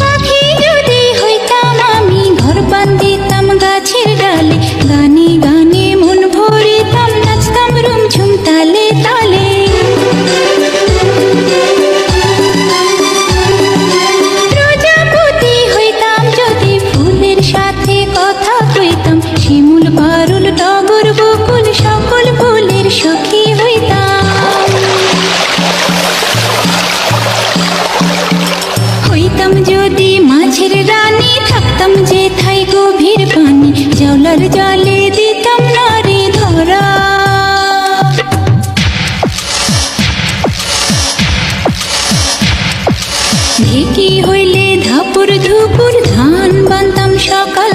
পাখি যদি হইতাম আমি ঘর বান্ধিতাম গাছের ডালে, গানে গানে মন ভরিতাম, নাচতাম রুমঝুম তালে তালে। প্রজাপতি হইতাম যদি ফুলের সাথে কথা কইতাম, শিমুল পারুল টগর বকুল সকল ফুলের সখী হইতাম। হইতাম যদি মাঝের রানী, থাকতাম যেথায় গভীর পানি, জলার জলে দিতাম নারী ধরা। ঢেকি হইলে ধাপুর ধুপুর ধান বানতাম সকাল